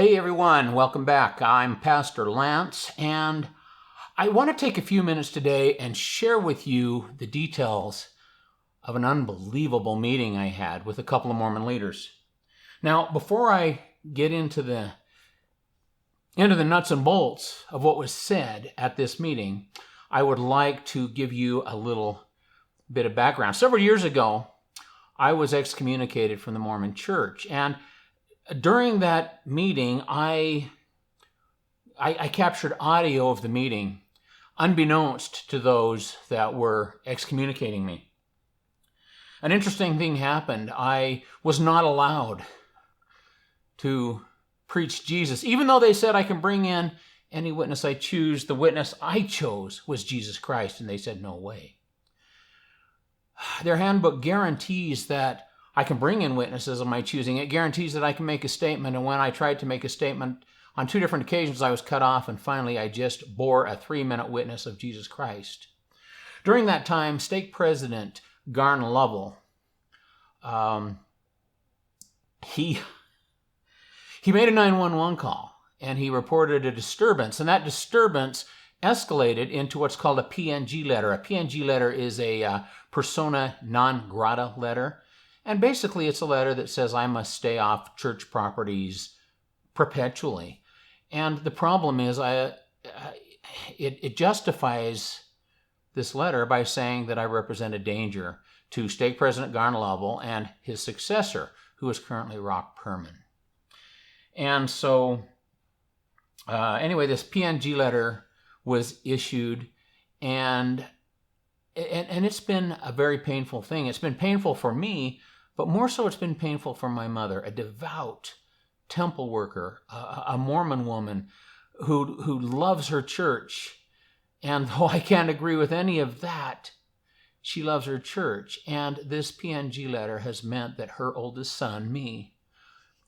Hey everyone, welcome back. I'm Pastor Lance, and I want to take a few minutes today and share with you the details of an unbelievable meeting I had with a couple of Mormon leaders. Now, before I get into the nuts and bolts of what was said at this meeting, I would like to give you a little bit of background. Several years ago, I was excommunicated from the Mormon Church, and during that meeting, I captured audio of the meeting, unbeknownst to those that were excommunicating me. An interesting thing happened. I was not allowed to preach Jesus. Even though they said I can bring in any witness I choose, the witness I chose was Jesus Christ, and they said no way. Their handbook guarantees that I can bring in witnesses of my choosing. It guarantees that I can make a statement, and when I tried to make a statement on 2 different occasions, I was cut off, and finally I just bore a 3-minute witness of Jesus Christ. During that time, Stake President Garn Lovell, he made a 911 call, and he reported a disturbance, and that disturbance escalated into what's called a PNG letter. A PNG letter is a persona non grata letter. And basically, it's a letter that says I must stay off church properties perpetually. And the problem is it justifies this letter by saying that I represent a danger to Stake President Garn Lovell and his successor, who is currently Permann. And so, anyway, this PNG letter was issued, and it's been a very painful thing. It's been painful for me, but more so it's been painful for my mother, a devout temple worker, a Mormon woman who loves her church. And though I can't agree with any of that, she loves her church. And this PNG letter has meant that her oldest son, me,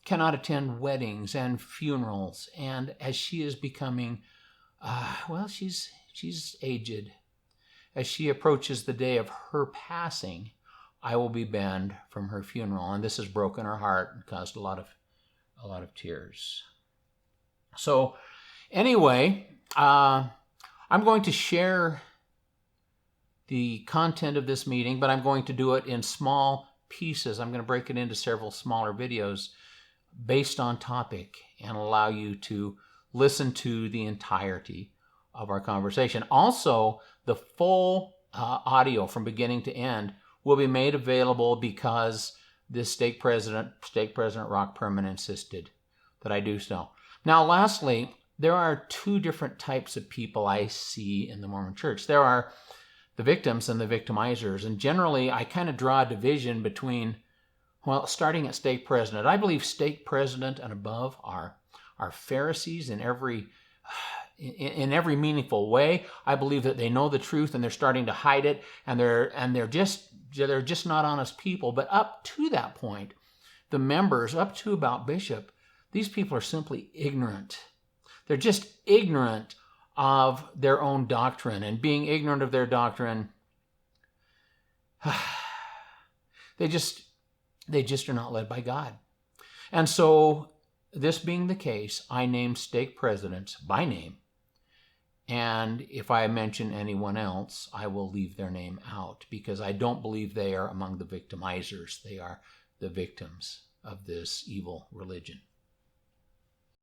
cannot attend weddings and funerals. And as she is becoming, she's aged. As she approaches the day of her passing, I will be banned from her funeral, and this has broken her heart and caused a lot of tears. So, anyway, I'm going to share the content of this meeting, but I'm going to do it in small pieces. I'm going to break it into several smaller videos based on topic and allow you to listen to the entirety of our conversation. Also, the full audio from beginning to end will be made available because this Stake President Permann, insisted that I do so. Now, lastly, there are 2 different types of people I see in the Mormon Church. There are the victims and the victimizers, and generally I kind of draw a division between, starting at Stake President. I believe Stake President and above are Pharisees in every meaningful way. I believe that they know the truth and they're starting to hide it, and they're just not honest people. But up to that point, the members, up to about Bishop, these people are simply ignorant. They're just ignorant of their own doctrine, and being ignorant of their doctrine, they just are not led by God. And so, this being the case, I named Stake Presidents by name. And if I mention anyone else, I will leave their name out because I don't believe they are among the victimizers. They are the victims of this evil religion.